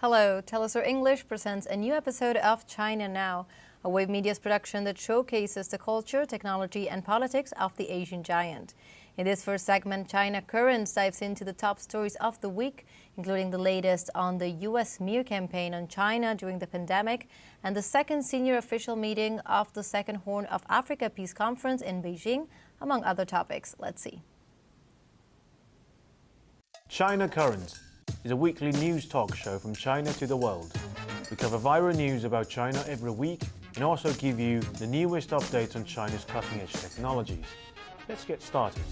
Hello, Telesur English presents a new episode of China Now, a Wave Media's production that showcases the culture, technology and politics of the Asian giant. In this first segment, China Currents dives into the top stories of the week, including the latest on the US smear campaign on China during the pandemic and the second senior official meeting of the Second Horn of Africa Peace Conference in Beijing, among other topics. Let's see. China Currents is a weekly news talk show from China to the world. We cover viral news about China every week and also give you the newest updates on China's cutting-edge technologies. Let's get started.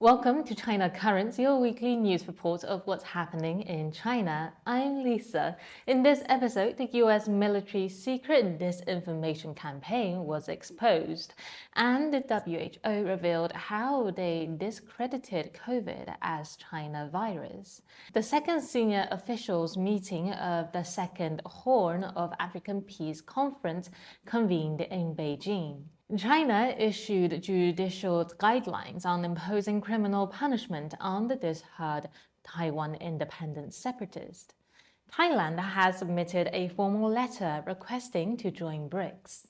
Welcome to China Currents, your weekly news report of what's happening in China. I'm Lisa. In this episode, the US military's secret disinformation campaign was exposed, and the WHO revealed how they discredited COVID as China virus. The second senior officials meeting of the Second Horn of African Peace Conference convened in Beijing. China issued judicial guidelines on imposing criminal punishment on the disheard Taiwan independent separatist. Thailand has submitted a formal letter requesting to join BRICS.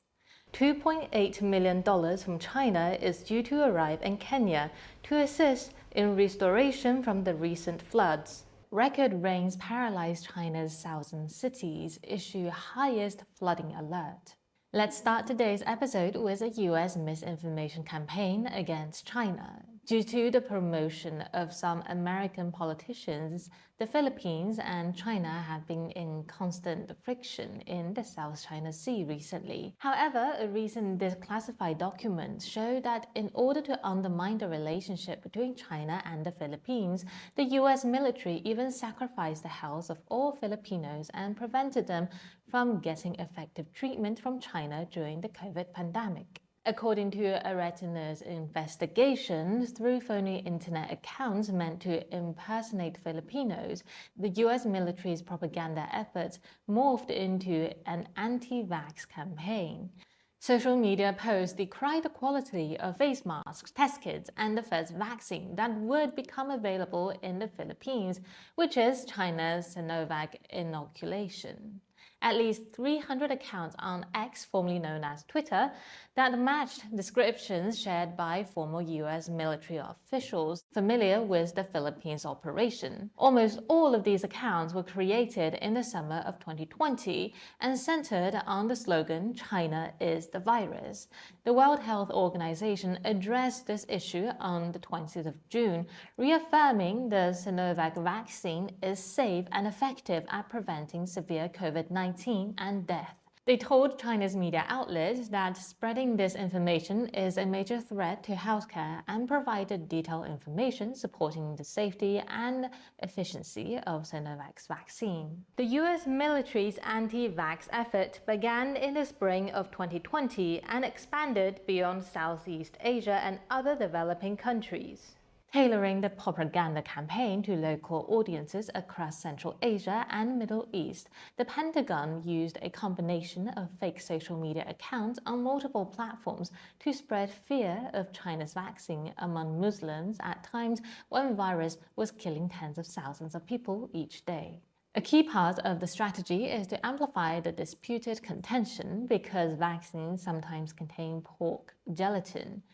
$2.8 million from China is due to arrive in Kenya to assist in restoration from the recent floods. Record rains paralyzed China's southern cities, issue highest flooding alert. Let's start today's episode with a US misinformation campaign against China. Due to the promotion of some American politicians, the Philippines and China have been in constant friction in the South China Sea recently. However, a recent declassified document showed that in order to undermine the relationship between China and the Philippines, the US military even sacrificed the health of all Filipinos and prevented them from getting effective treatment from China during the COVID pandemic. According to a retina's investigation, through phony internet accounts meant to impersonate Filipinos, the US military's propaganda efforts morphed into an anti-vax campaign. Social media posts decried the quality of face masks, test kits, and the first vaccine that would become available in the Philippines, which is China's Sinovac inoculation. At least 300 accounts on X, formerly known as Twitter, that matched descriptions shared by former US military officials familiar with the Philippines operation. Almost all of these accounts were created in the summer of 2020 and centered on the slogan, "China is the virus." The World Health Organization addressed this issue on the 20th of June, reaffirming the Sinovac vaccine is safe and effective at preventing severe COVID-19 and death. They told China's media outlets that spreading this information is a major threat to healthcare and provided detailed information supporting the safety and efficiency of Sinovac's vaccine. The US military's anti-vax effort began in the spring of 2020 and expanded beyond Southeast Asia and other developing countries. Tailoring the propaganda campaign to local audiences across Central Asia and Middle East, the Pentagon used a combination of fake social media accounts on multiple platforms to spread fear of China's vaccine among Muslims at times when the virus was killing tens of thousands of people each day. A key part of the strategy is to amplify the disputed contention because vaccines sometimes contain pork gelatin.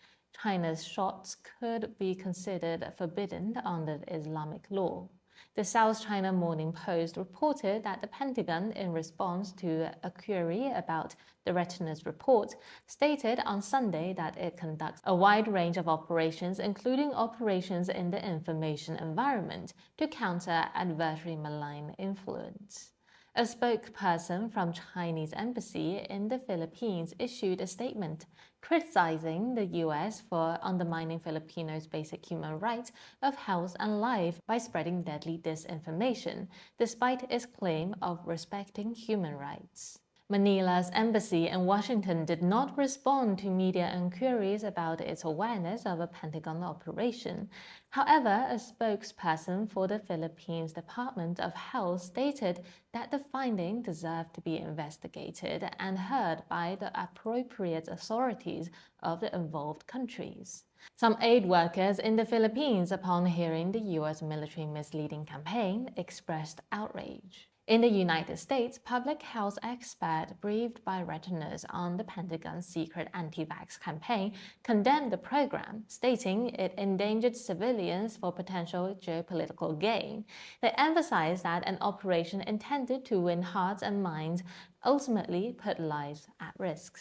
China's shots could be considered forbidden under Islamic law. The South China Morning Post reported that the Pentagon, in response to a query about the retina's report, stated on Sunday that it conducts a wide range of operations, including operations in the information environment, to counter adversary malign influence. A spokesperson from Chinese embassy in the Philippines issued a statement criticizing the US for undermining Filipinos' basic human rights of health and life by spreading deadly disinformation, despite its claim of respecting human rights. Manila's embassy in Washington did not respond to media inquiries about its awareness of a Pentagon operation. However, a spokesperson for the Philippines Department of Health stated that the finding deserved to be investigated and heard by the appropriate authorities of the involved countries. Some aid workers in the Philippines, upon hearing the U.S. military misleading campaign, expressed outrage. In the United States, public health experts briefed by retiners on the Pentagon's secret anti-vax campaign condemned the program, stating it endangered civilians for potential geopolitical gain. They emphasized that an operation intended to win hearts and minds ultimately put lives at risk.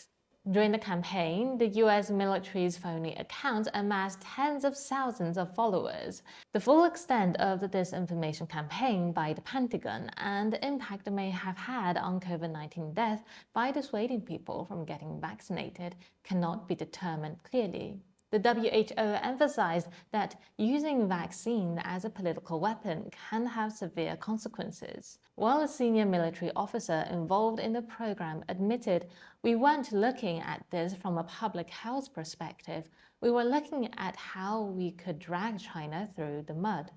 During the campaign, the U.S. military's phony accounts amassed tens of thousands of followers. The full extent of the disinformation campaign by the Pentagon and the impact it may have had on COVID-19 death by dissuading people from getting vaccinated cannot be determined clearly. The WHO emphasized that using vaccine as a political weapon can have severe consequences. While a senior military officer involved in the program admitted, "We weren't looking at this from a public health perspective. We were looking at how we could drag China through the mud."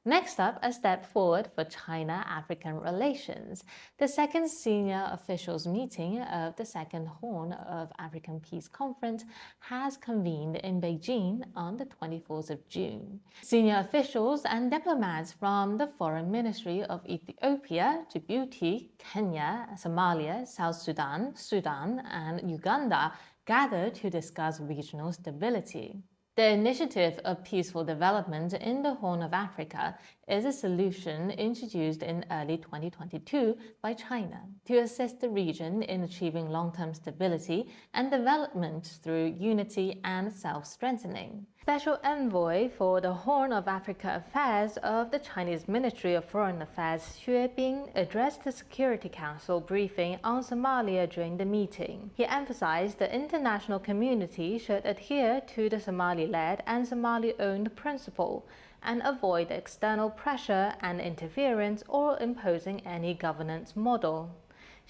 Next up, a step forward for China-African relations. The second senior officials meeting of the Second Horn of African Peace Conference has convened in Beijing on the 24th of June. Senior officials and diplomats from the Foreign Ministry of Ethiopia, Djibouti, Kenya, Somalia, South Sudan, Sudan, and Uganda gathered to discuss regional stability. The initiative of peaceful development in the Horn of Africa is a solution introduced in early 2022 by China to assist the region in achieving long-term stability and development through unity and self-strengthening. Special Envoy for the Horn of Africa Affairs of the Chinese Ministry of Foreign Affairs Xue Bing addressed the Security Council briefing on Somalia during the meeting. He emphasized the international community should adhere to the Somali-led and Somali-owned principle and avoid external pressure and interference or imposing any governance model.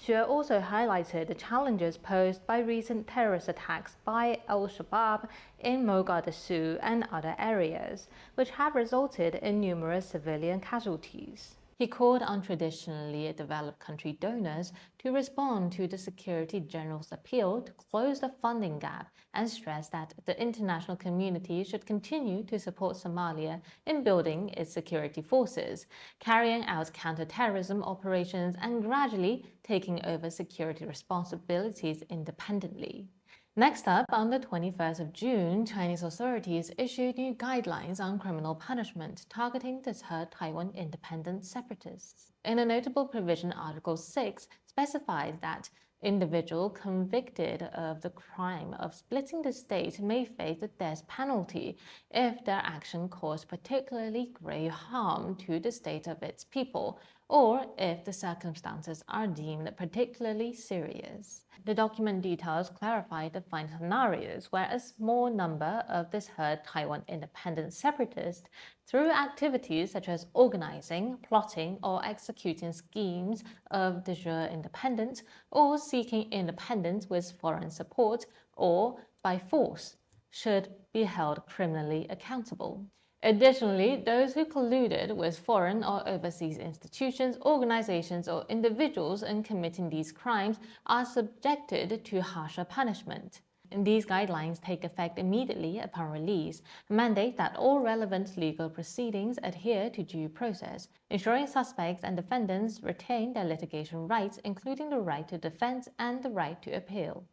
Xue also highlighted the challenges posed by recent terrorist attacks by al-Shabaab in Mogadishu and other areas, which have resulted in numerous civilian casualties. He called on traditionally developed country donors to respond to the Secretary General's appeal to close the funding gap and stressed that the international community should continue to support Somalia in building its security forces, carrying out counter-terrorism operations, and gradually taking over security responsibilities independently. Next up, on the 21st of June, Chinese authorities issued new guidelines on criminal punishment targeting the third Taiwan independent separatists. In a notable provision, Article 6 specifies that individuals convicted of the crime of splitting the state may face the death penalty if their action caused particularly grave harm to the state of its people, or if the circumstances are deemed particularly serious. The document details clarify defined scenarios where a small number of the third Taiwan independent separatists, through activities such as organizing, plotting, or executing schemes of de jure independence, or seeking independence with foreign support, or by force, should be held criminally accountable. Additionally, those who colluded with foreign or overseas institutions, organizations, or individuals in committing these crimes are subjected to harsher punishment. These guidelines take effect immediately upon release, mandate that all relevant legal proceedings adhere to due process, ensuring suspects and defendants retain their litigation rights, including the right to defense and the right to appeal.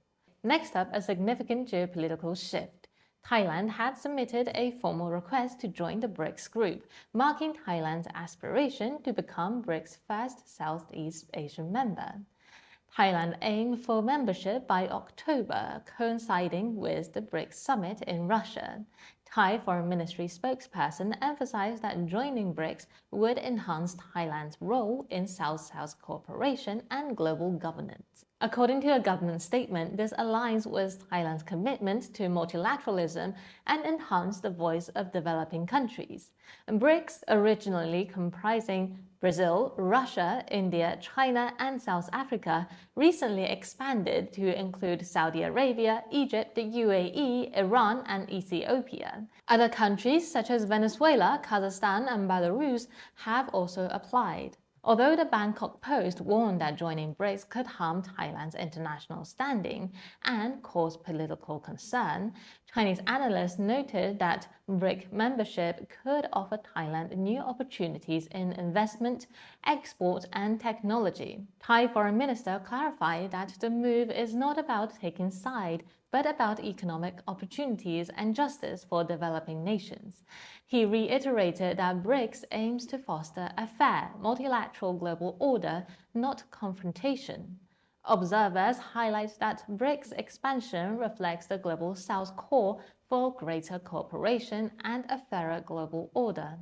Next up, a significant geopolitical shift. Thailand had submitted a formal request to join the BRICS group, marking Thailand's aspiration to become BRICS' first Southeast Asian member. Thailand aimed for membership by October, coinciding with the BRICS summit in Russia. Thai Foreign Ministry spokesperson emphasized that joining BRICS would enhance Thailand's role in South-South cooperation and global governance. According to a government statement, this aligns with Thailand's commitment to multilateralism and enhance the voice of developing countries. BRICS, originally comprising Brazil, Russia, India, China, and South Africa recently expanded to include Saudi Arabia, Egypt, the UAE, Iran, and Ethiopia. Other countries such as Venezuela, Kazakhstan, and Belarus have also applied. Although the Bangkok Post warned that joining BRICS could harm Thailand's international standing and cause political concern, Chinese analysts noted that BRIC membership could offer Thailand new opportunities in investment, export, and technology. Thai Foreign Minister clarified that the move is not about taking side, but about economic opportunities and justice for developing nations. He reiterated that BRICS aims to foster a fair, multilateral global order, not confrontation. Observers highlight that BRICS expansion reflects the Global South call for greater cooperation and a fairer global order.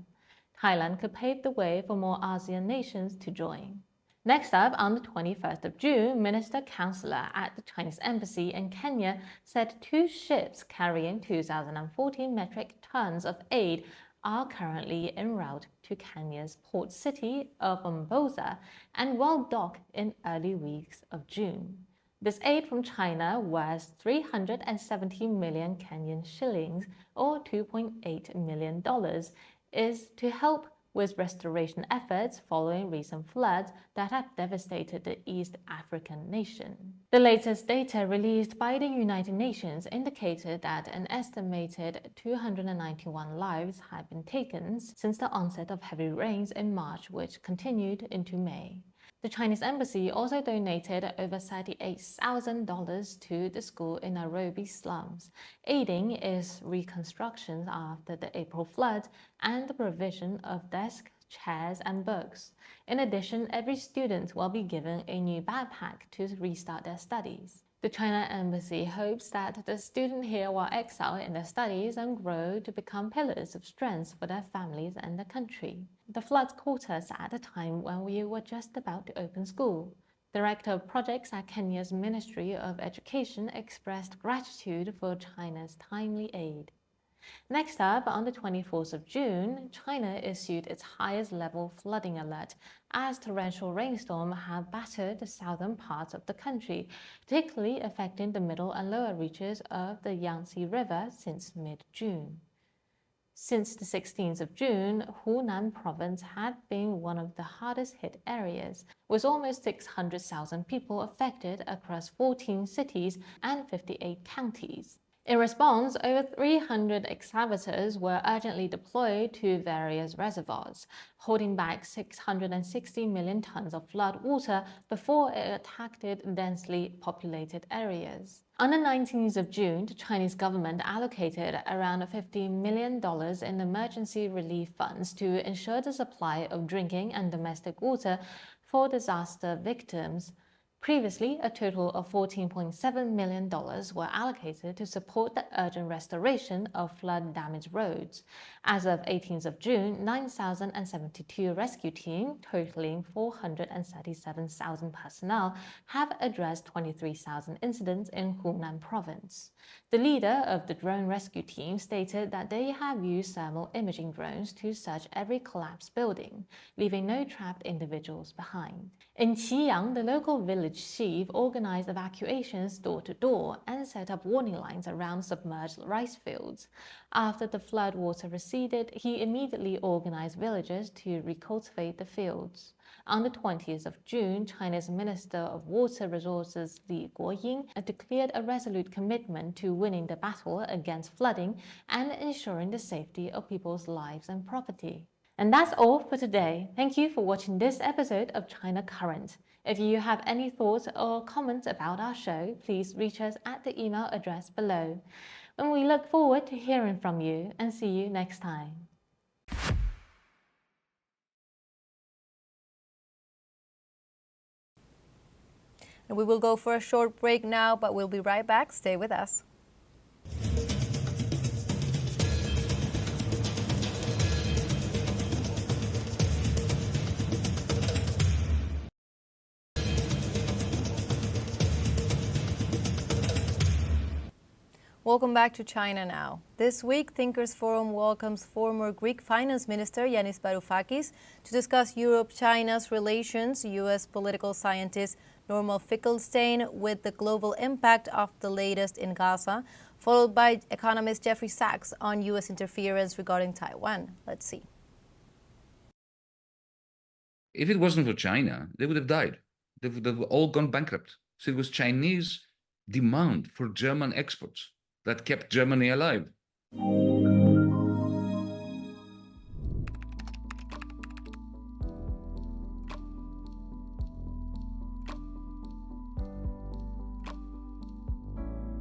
Thailand could pave the way for more ASEAN nations to join. Next up, on the 21st of June, Minister Counselor at the Chinese Embassy in Kenya said 2 ships carrying 2,014 metric tons of aid are currently en route to Kenya's port city of Mombasa and will dock in early weeks of June. This aid from China, worth 370 million Kenyan shillings or $2.8 million, is to help with restoration efforts following recent floods that have devastated the East African nation. The latest data released by the United Nations indicated that an estimated 291 lives had been taken since the onset of heavy rains in March, which continued into May. The Chinese embassy also donated over $38,000 to the school in Nairobi slums, aiding its reconstruction after the April floods and the provision of desks, chairs, and books. In addition, every student will be given a new backpack to restart their studies. The China embassy hopes that the students here will excel in their studies and grow to become pillars of strength for their families and the country. The floods caught us at a time when we were just about to open school. Director of Projects at Kenya's Ministry of Education expressed gratitude for China's timely aid. Next up, on the 24th of June, China issued its highest level flooding alert as torrential rainstorms have battered the southern parts of the country, particularly affecting the middle and lower reaches of the Yangtze River since mid-June. Since the 16th of June, Hunan province had been one of the hardest hit areas, with almost 600,000 people affected across 14 cities and 58 counties. In response, over 300 excavators were urgently deployed to various reservoirs, holding back 660 million tons of flood water before it attacked densely populated areas. On the 19th of June, the Chinese government allocated around $50 million in emergency relief funds to ensure the supply of drinking and domestic water for disaster victims. Previously, a total of $14.7 million were allocated to support the urgent restoration of flood-damaged roads. As of 18th of June, 9,072 rescue teams, totaling 437,000 personnel, have addressed 23,000 incidents in Hunan province. The leader of the drone rescue team stated that they have used thermal imaging drones to search every collapsed building, leaving no trapped individuals behind. In Qiyang, the local village chief organized evacuations door to door and set up warning lines around submerged rice fields. After the flood water receded, he immediately organized villagers to recultivate the fields. On the 20th of June, China's Minister of Water Resources Li Guoying declared a resolute commitment to winning the battle against flooding and ensuring the safety of people's lives and property. And that's all for today. Thank you for watching this episode of China Current. If you have any thoughts or comments about our show, please reach us at the email address below. And we look forward to hearing from you and see you next time. And we will go for a short break now, but we'll be right back. Stay with us. Welcome back to China Now. This week, Thinkers Forum welcomes former Greek Finance Minister Yanis Varoufakis to discuss Europe-China's relations, U.S. political scientist Norman Finkelstein with the global impact of the latest in Gaza, followed by economist Jeffrey Sachs on U.S. interference regarding Taiwan. Let's see. If it wasn't for China, they would have died. They would have all gone bankrupt. So it was Chinese demand for German exports that kept Germany alive.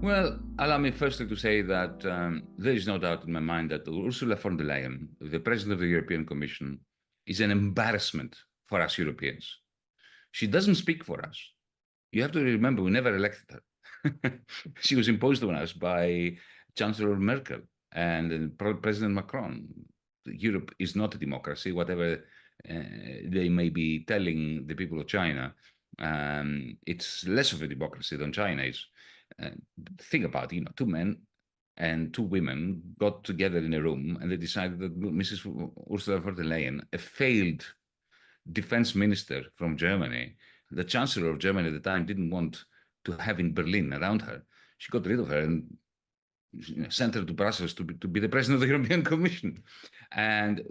Well, allow me firstly to say that there is no doubt in my mind that Ursula von der Leyen, the President of the European Commission, is an embarrassment for us Europeans. She doesn't speak for us. You have to remember, we never elected her. She was imposed on us by Chancellor Merkel and President Macron. Europe is not a democracy, whatever they may be telling the people of China. It's less of a democracy than China is. Think about it, 2 men and 2 women got together in a room and they decided that Mrs. Ursula von der Leyen, a failed defense minister from Germany, the Chancellor of Germany at the time didn't want to have in Berlin around her. She got rid of her and sent her to Brussels to be the President of the European Commission. And,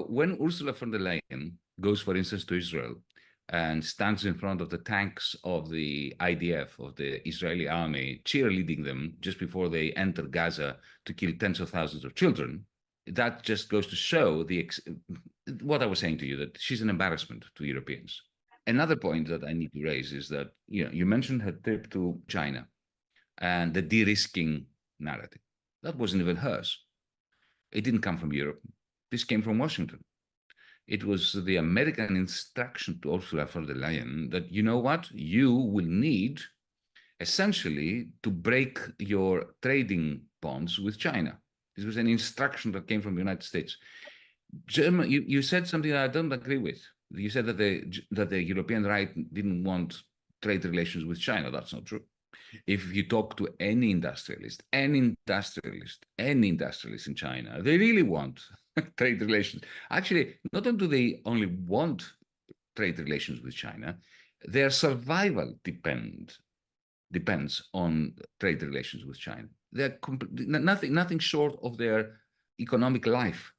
when Ursula von der Leyen goes, for instance, to Israel and stands in front of the tanks of the IDF, of the Israeli army, cheerleading them just before they enter Gaza to kill tens of thousands of children, that just goes to show what I was saying to you, that she's an embarrassment to Europeans. Another point that I need to raise is that, you mentioned her trip to China and the de-risking narrative. That wasn't even hers. It didn't come from Europe. This came from Washington. It was the American instruction to Ursula von der Leyen that, you know what, you will need essentially to break your trading bonds with China. This was an instruction that came from the United States. You said something that I don't agree with. You said that the European right didn't want trade relations with China. That's not true. If you talk to any industrialist in China, they really want trade relations. Actually, not only do they only want trade relations with China, their survival depends on trade relations with China. They're nothing short of their economic life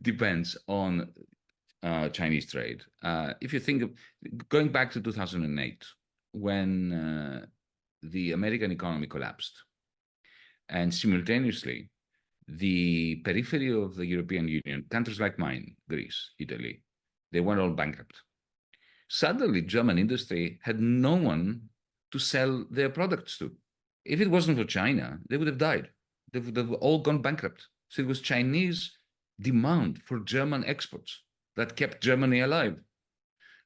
depends on Chinese trade. If you think of going back to 2008, when the American economy collapsed, and simultaneously the periphery of the European Union, countries like mine, Greece, Italy, they went all bankrupt. Suddenly, German industry had no one to sell their products to. If it wasn't for China, they would have died. They would have all gone bankrupt. So it was Chinese demand for German exports that kept Germany alive.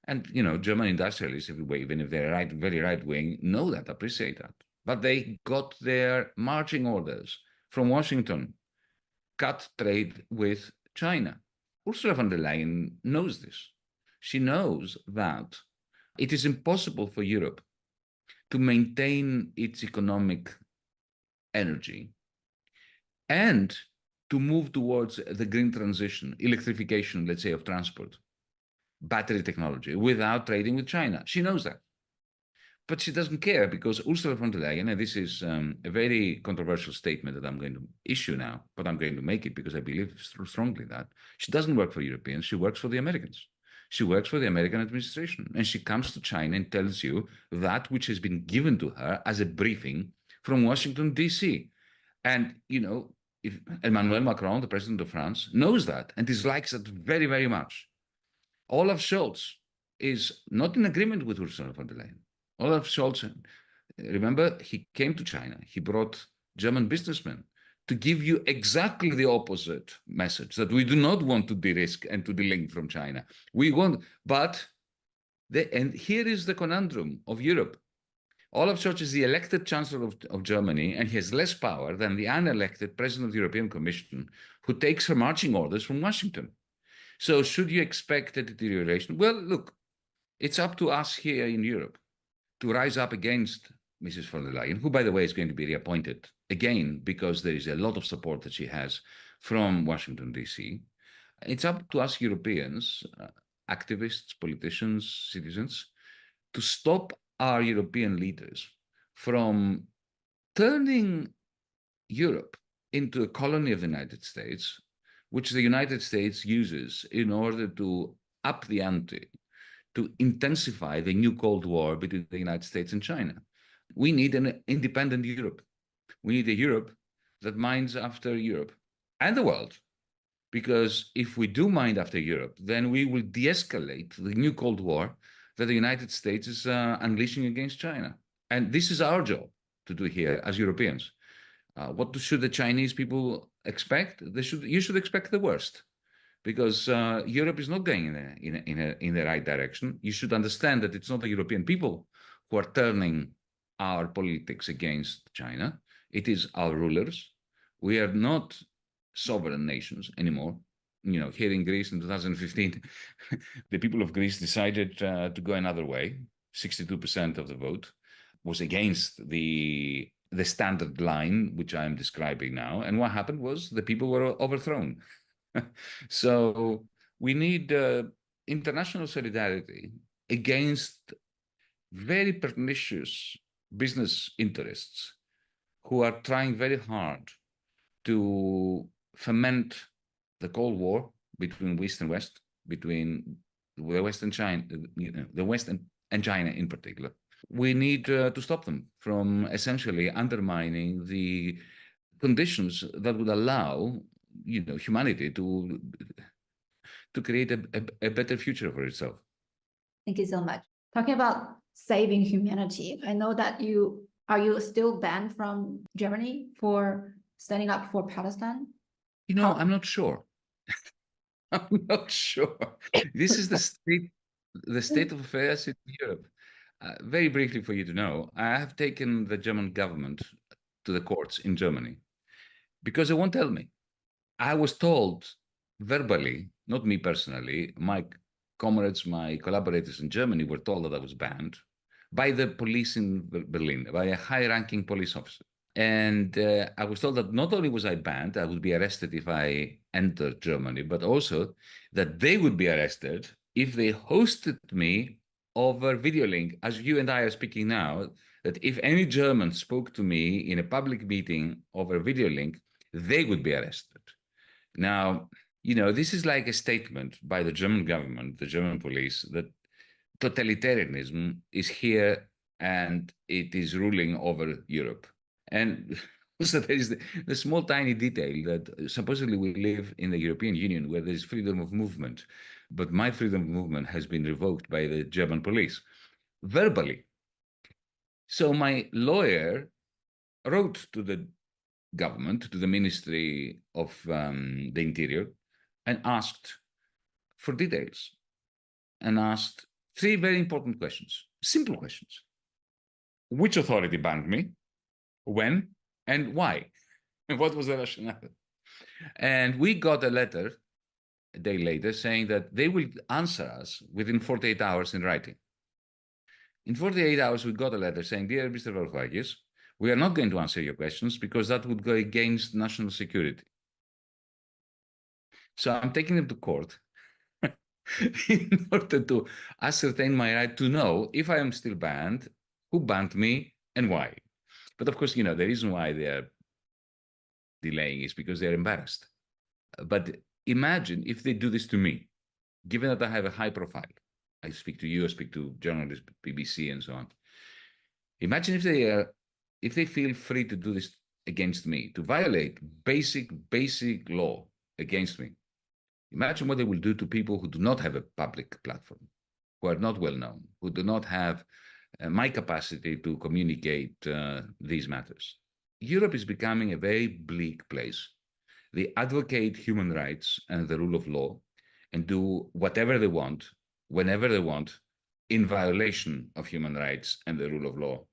And, German industrialists, even if they're very right-wing, know that, appreciate that. But they got their marching orders from Washington, cut trade with China. Ursula von der Leyen knows this. She knows that it is impossible for Europe to maintain its economic energy and to move towards the green transition, electrification, let's say, of transport, battery technology, without trading with China. She knows that. But she doesn't care because Ursula von der Leyen, and this is a very controversial statement that I'm going to issue now, but I'm going to make it because I believe strongly that she doesn't work for Europeans, she works for the Americans. She works for the American administration. And she comes to China and tells you that which has been given to her as a briefing from Washington, D.C. And, if Emmanuel Macron, the president of France, knows that and dislikes it very, very much. Olaf Scholz is not in agreement with Ursula von der Leyen. Olaf Scholz, remember, he came to China. He brought German businessmen to give you exactly the opposite message, that we do not want to de-risk and to de-link from China. We want, and here is the conundrum of Europe. Olaf Scholz is the elected Chancellor of Germany, and he has less power than the unelected President of the European Commission, who takes her marching orders from Washington. So should you expect a deterioration? Well, look, it's up to us here in Europe to rise up against Mrs. von der Leyen, who, by the way, is going to be reappointed again because there is a lot of support that she has from Washington, D.C. It's up to us Europeans, activists, politicians, citizens, to stop our European leaders from turning Europe into a colony of the United States, which the United States uses in order to up the ante, to intensify the new Cold War between the United States and China. We need an independent Europe. We need a Europe that minds after Europe and the world. Because if we do mind after Europe, then we will de-escalate the new Cold War that the United States is unleashing against China. And this is our job to do here as Europeans. What should the Chinese people expect? You should expect the worst, because Europe is not going in the right direction. You should understand that it's not the European people who are turning our politics against China. It is our rulers. We are not sovereign nations anymore. You know, here in Greece in 2015, the people of Greece decided to go another way. 62% of the vote was against the standard line, which I am describing now. And what happened was the people were overthrown. So we need international solidarity against very pernicious business interests who are trying very hard to foment the Cold War between East and West, between the West and China, the West and China in particular. We need to stop them from essentially undermining the conditions that would allow, humanity to create a better future for itself. Thank you so much. Talking about saving humanity, I know that are you still banned from Germany for standing up for Palestine? I'm not sure. I'm not sure. This is the state of affairs in Europe. Very briefly for you to know, I have taken the German government to the courts in Germany because they won't tell me. I was told verbally, not me personally, my comrades, my collaborators in Germany were told that I was banned by the police in Berlin, by a high-ranking police officer. And I was told that not only was I banned, I would be arrested if I entered Germany, but also that they would be arrested if they hosted me over video link, as you and I are speaking now, that if any German spoke to me in a public meeting over video link, they would be arrested. Now, this is like a statement by the German government, the German police, that totalitarianism is here and it is ruling over Europe. And also there is the small tiny detail that supposedly we live in the European Union where there is freedom of movement, but my freedom of movement has been revoked by the German police, verbally. So my lawyer wrote to the government, to the Ministry of the Interior, and asked for details, and asked 3 very important questions, simple questions. Which authority banned me? When and why? And what was the rationale? And we got a letter a day later saying that they will answer us within 48 hours in writing. In 48 hours, we got a letter saying, dear Mr. Varoufakis, we are not going to answer your questions because that would go against national security. So I'm taking them to court in order to ascertain my right to know if I am still banned, who banned me, and why. But of course, the reason why they're delaying is because they're embarrassed. But imagine if they do this to me, given that I have a high profile. I speak to you, I speak to journalists, BBC, and so on. Imagine if they feel free to do this against me, to violate basic law against me. Imagine what they will do to people who do not have a public platform, who are not well known, who do not have my capacity to communicate these matters. Europe is becoming a very bleak place. They advocate human rights and the rule of law and do whatever they want, whenever they want, in violation of human rights and the rule of law.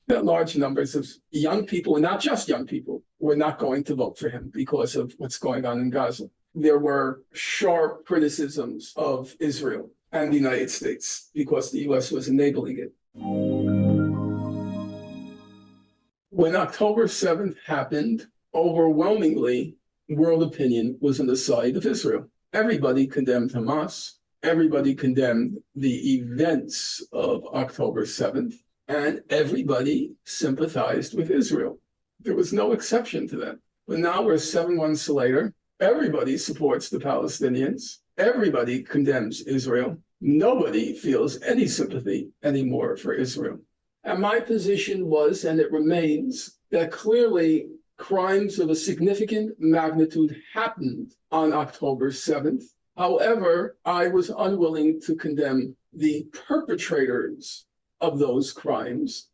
Large numbers of young people, and not just young people, were not going to vote for him because of what's going on in Gaza. There were sharp criticisms of Israel and the United States because the US was enabling it. When October 7th happened, overwhelmingly, world opinion was on the side of Israel. Everybody condemned Hamas. Everybody condemned the events of October 7th, and everybody sympathized with Israel. There was no exception to that. But now we're 7 months later. Everybody supports the Palestinians. Everybody condemns Israel. Nobody feels any sympathy anymore for Israel. And my position was, and it remains, that clearly crimes of a significant magnitude happened on October 7th. However, I was unwilling to condemn the perpetrators of those crimes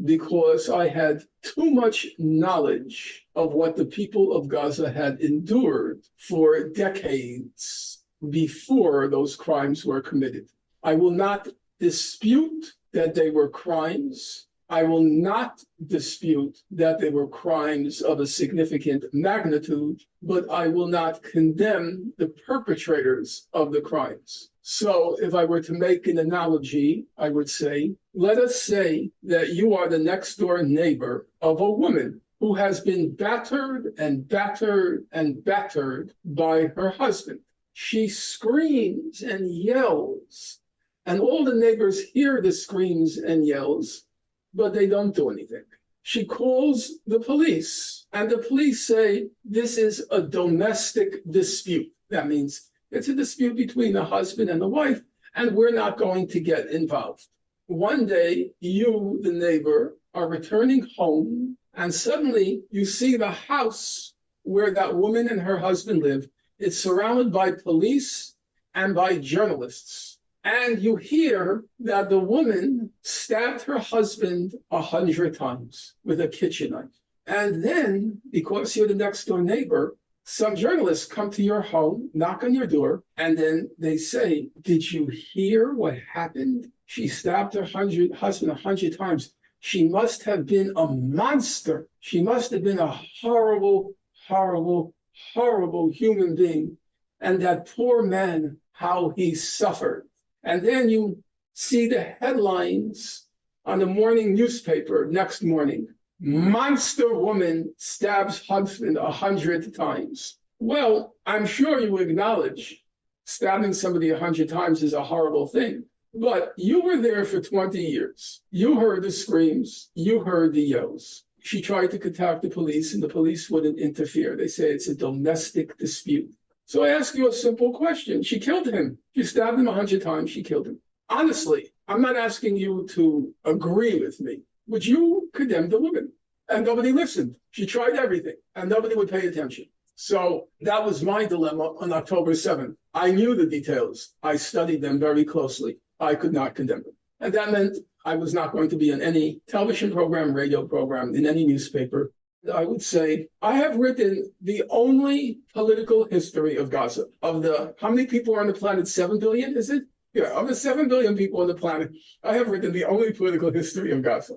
because I had too much knowledge of what the people of Gaza had endured for decades before those crimes were committed. I will not dispute that they were crimes. I will not dispute that they were crimes of a significant magnitude, but I will not condemn the perpetrators of the crimes. So if I were to make an analogy, I would say, let us say that you are the next door neighbor of a woman who has been battered and battered and battered by her husband. She screams and yells, and all the neighbors hear the screams and yells, but they don't do anything. She calls the police, and the police say, this is a domestic dispute. That means it's a dispute between the husband and the wife, and we're not going to get involved. One day, you, the neighbor, are returning home, and suddenly you see the house where that woman and her husband live. It's surrounded by police and by journalists. And you hear that the woman stabbed her husband 100 times with a kitchen knife. And then, because you're the next door neighbor, some journalists come to your home, knock on your door, and then they say, did you hear what happened? She stabbed her husband 100 times. She must have been a monster. She must have been a horrible, horrible, horrible human being. And that poor man, how he suffered. And then you see the headlines on the morning newspaper next morning. Monster woman stabs husband 100 times. Well, I'm sure you acknowledge stabbing somebody 100 times is a horrible thing. But you were there for 20 years. You heard the screams. You heard the yells. She tried to contact the police, and the police wouldn't interfere. They say it's a domestic dispute. So I ask you a simple question. She killed him. She stabbed him 100 times. She killed him. Honestly, I'm not asking you to agree with me. Would you condemn the woman? And nobody listened. She tried everything, and nobody would pay attention. So that was my dilemma on October 7th. I knew the details. I studied them very closely. I could not condemn them. And that meant I was not going to be in any television program, radio program, in any newspaper. I would say I have written the only political history of Gaza. Of the, how many people are on the planet? 7 billion, is it? Yeah, of the 7 billion people on the planet, I have written the only political history of Gaza.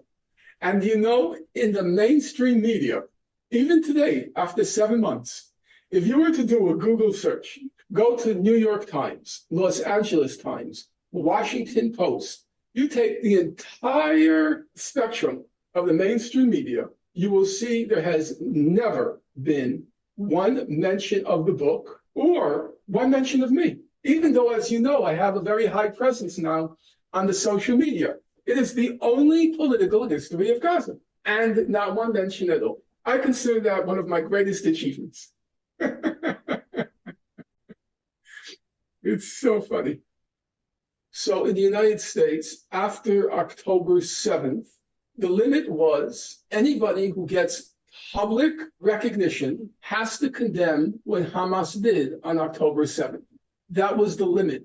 And you know, in the mainstream media, even today, after 7 months, if you were to do a Google search, go to New York Times, Los Angeles Times, Washington Post, you take the entire spectrum of the mainstream media, you will see there has never been one mention of the book or one mention of me. Even though, as you know, I have a very high presence now on the social media. It is the only political history of Gaza, and not one mention at all. I consider that one of my greatest achievements. It's so funny. So in the United States, after October 7th, the limit was anybody who gets public recognition has to condemn what Hamas did on October 7th. That was the limit.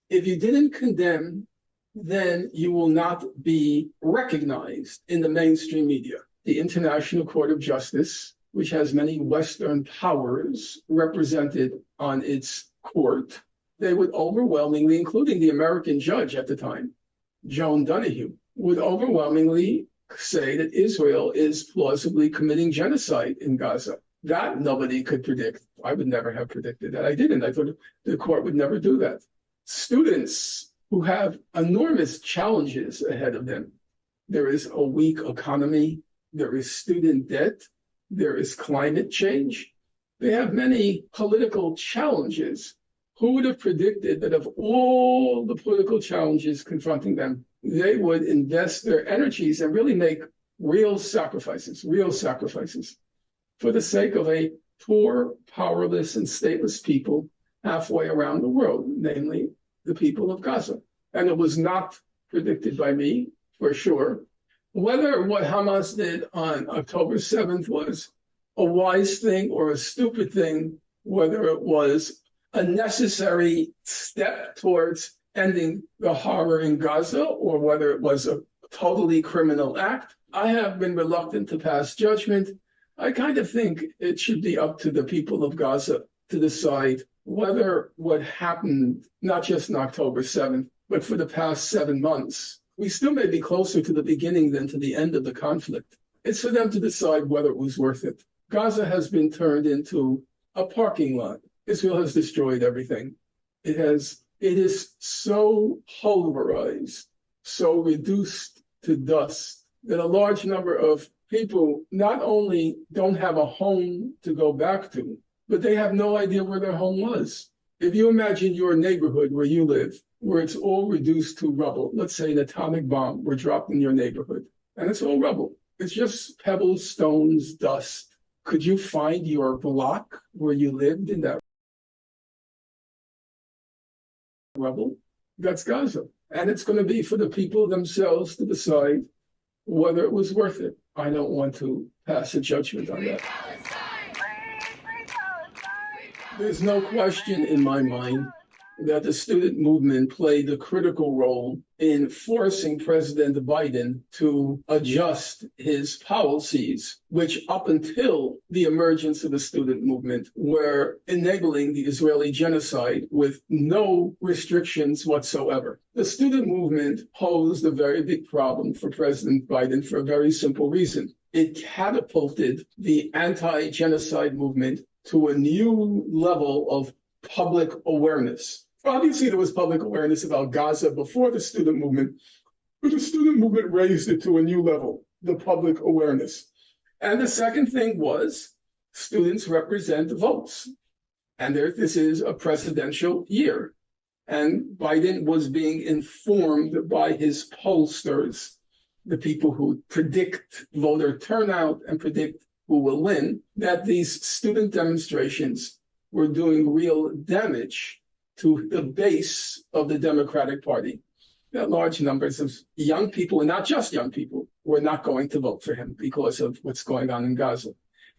If you didn't condemn, then you will not be recognized in the mainstream media. The International Court of Justice, which has many Western powers represented on its court, they would overwhelmingly, including the American judge at the time, Joan Donoghue, would overwhelmingly say that Israel is plausibly committing genocide in Gaza. That nobody could predict. I would never have predicted that. I didn't. I thought the court would never do that. Students who have enormous challenges ahead of them. There is a weak economy, there is student debt, there is climate change. They have many political challenges. Who would have predicted that of all the political challenges confronting them, they would invest their energies and really make real sacrifices for the sake of a poor, powerless, and stateless people halfway around the world, namely the people of Gaza. And it was not predicted by me, for sure. Whether what Hamas did on October 7th was a wise thing or a stupid thing, whether it was a necessary step towards ending the horror in Gaza or whether it was a totally criminal act, I have been reluctant to pass judgment. I kind of think it should be up to the people of Gaza to decide whether what happened, not just on October 7th, but for the past 7 months, we still may be closer to the beginning than to the end of the conflict. It's for them to decide whether it was worth it. Gaza has been turned into a parking lot. Israel has destroyed everything. It is so pulverized, so reduced to dust, that a large number of people not only don't have a home to go back to, but they have no idea where their home was. If you imagine your neighborhood where you live, where it's all reduced to rubble, let's say an atomic bomb were dropped in your neighborhood, and it's all rubble. It's just pebbles, stones, dust. Could you find your block where you lived in that rubble? That's Gaza. And it's going to be for the people themselves to decide whether it was worth it. I don't want to pass a judgment on that. There's no question in my mind that the student movement played a critical role in forcing President Biden to adjust his policies, which up until the emergence of the student movement were enabling the Israeli genocide with no restrictions whatsoever. The student movement posed a very big problem for President Biden for a very simple reason. It catapulted the anti-genocide movement to a new level of public awareness. Obviously, there was public awareness about Gaza before the student movement, but the student movement raised it to a new level, the public awareness. And the second thing was students represent votes. And this is a presidential year. And Biden was being informed by his pollsters, the people who predict voter turnout and predict who will win, that these student demonstrations were doing real damage to the base of the Democratic Party. That large numbers of young people, and not just young people, were not going to vote for him because of what's going on in Gaza.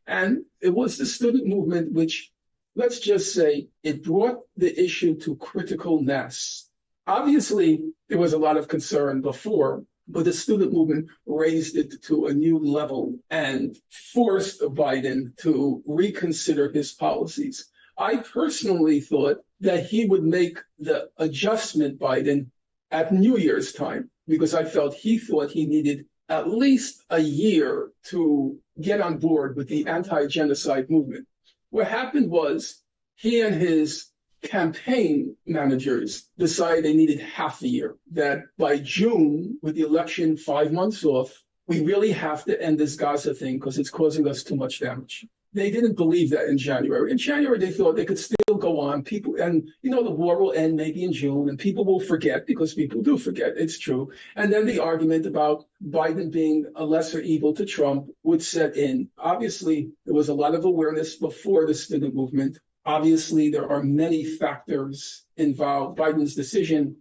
And it was the student movement which, let's just say, it brought the issue to critical mass. Obviously, there was a lot of concern before, but the student movement raised it to a new level and forced Biden to reconsider his policies. I personally thought that he would make the adjustment, Biden, at New Year's time, because I felt he thought he needed at least a year to get on board with the anti-genocide movement. What happened was he and his campaign managers decided they needed half a year, that by June, with the election 5 months off, we really have to end this Gaza thing because it's causing us too much damage. They didn't believe that in January. In January, they thought they could still go on. People, and the war will end maybe in June, and people will forget because people do forget. It's true. And then the argument about Biden being a lesser evil to Trump would set in. Obviously, there was a lot of awareness before the student movement. Obviously, there are many factors involved. Biden's decision.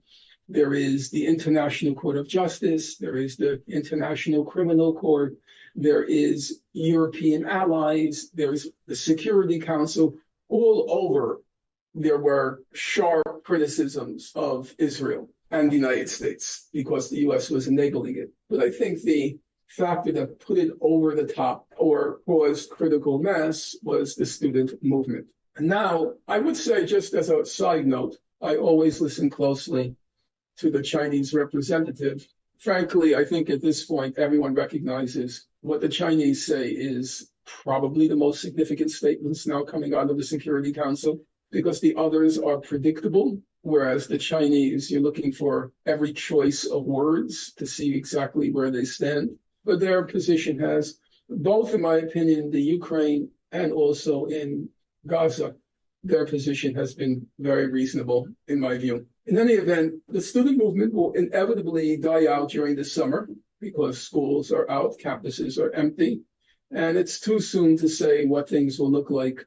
There is the International Court of Justice. There is the International Criminal Court. There is European allies. There's the Security Council. All over, there were sharp criticisms of Israel and the United States because the U.S. was enabling it. But I think the factor that put it over the top or caused critical mass was the student movement. And now, I would say, just as a side note, I always listen closely to the Chinese representative. Frankly, I think at this point, everyone recognizes what the Chinese say is probably the most significant statements now coming out of the Security Council, because the others are predictable. whereas the Chinese, you're looking for every choice of words to see exactly where they stand. But their position has, both in my opinion, the Ukraine and also in Gaza, their position has been very reasonable in my view. In any event, the student movement will inevitably die out during the summer because schools are out, campuses are empty, and it's too soon to say what things will look like.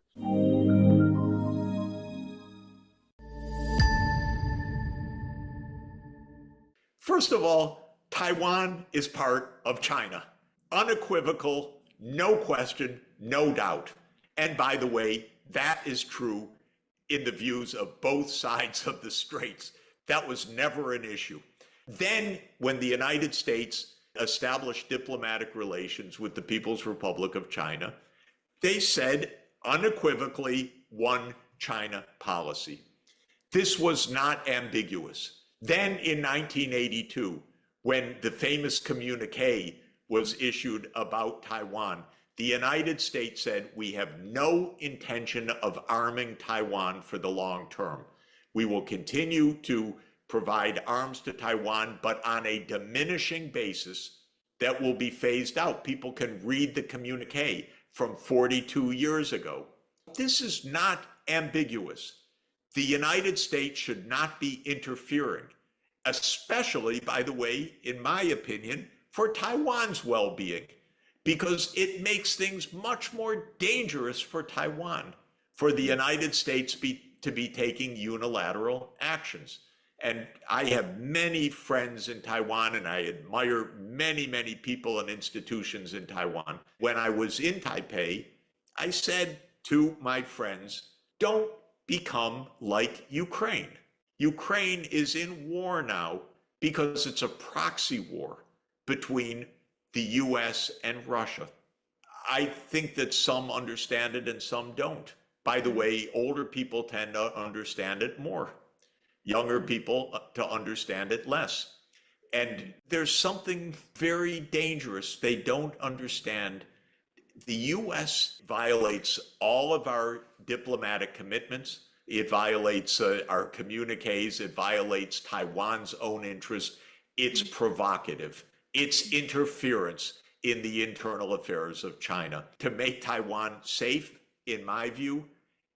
First of all, Taiwan is part of China. Unequivocal, no question, no doubt. And by the way, that is true in the views of both sides of the straits. That was never an issue. Then, when the United States established diplomatic relations with the People's Republic of China, they said unequivocally one China policy. This was not ambiguous. Then in 1982, when the famous communique was issued about Taiwan, the United States said, we have no intention of arming Taiwan for the long term. We will continue to provide arms to Taiwan, but on a diminishing basis that will be phased out. People can read the communique from 42 years ago. This is not ambiguous. The United States should not be interfering, especially, by the way, in my opinion, for Taiwan's well-being, because it makes things much more dangerous for Taiwan, for the United States to be taking unilateral actions. And I have many friends in Taiwan, and I admire many, many people and institutions in Taiwan. When I was in Taipei, I said to my friends, don't become like Ukraine. Ukraine is in war now because it's a proxy war between the US and Russia. I think that some understand it and some don't. By the way, older people tend to understand it more. Younger people to understand it less. And there's something very dangerous they don't understand. The US violates all of our diplomatic commitments. It violates our communiques. It violates Taiwan's own interests. It's provocative. It's interference in the internal affairs of China. To make Taiwan safe, in my view,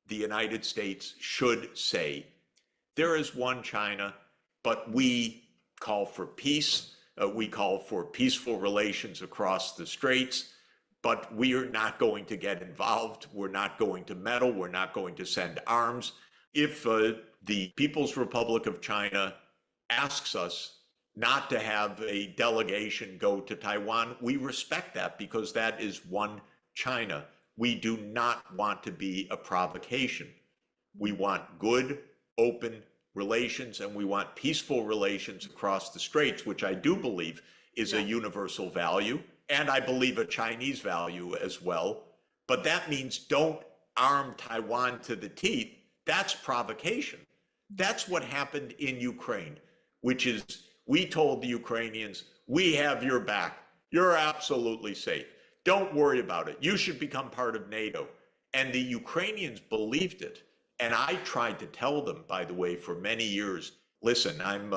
the United States should say, there is one China, but we call for peace. We call for peaceful relations across the straits, but we are not going to get involved. We're not going to meddle. We're not going to send arms. If the People's Republic of China asks us not to have a delegation go to Taiwan, we respect that because that is one China. We do not want to be a provocation. We want good, open relations, and we want peaceful relations across the straits, which I do believe is a universal value, and I believe a Chinese value as well. But that means don't arm Taiwan to the teeth. That's provocation. That's what happened in Ukraine, which is we told the Ukrainians, we have your back. You're absolutely safe. Don't worry about it. You should become part of NATO. And the Ukrainians believed it. And I tried to tell them, by the way, for many years, listen, I'm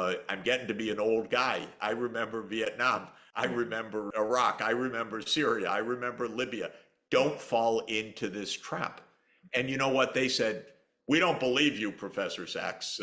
getting to be an old guy. I remember Vietnam. I remember Iraq. I remember Syria. I remember Libya. Don't fall into this trap. And you know what? They said, we don't believe you, Professor Sachs.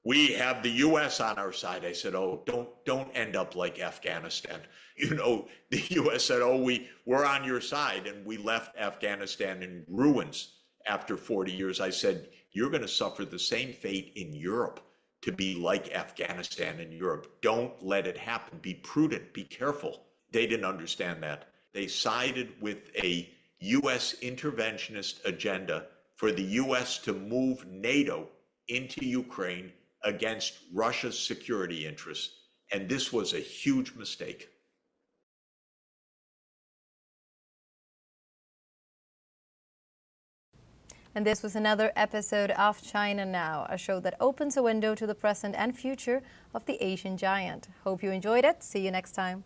We have the US on our side. I said, oh, don't end up like Afghanistan. The US said, oh, we're on your side. And we left Afghanistan in ruins after 40 years. I said, you're going to suffer the same fate in Europe to be like Afghanistan in Europe. Don't let it happen. Be prudent. Be careful. They didn't understand that. They sided with a US interventionist agenda for the US to move NATO into Ukraine against Russia's security interests. And this was a huge mistake. And this was another episode of China Now, a show that opens a window to the present and future of the Asian giant. Hope you enjoyed it. See you next time.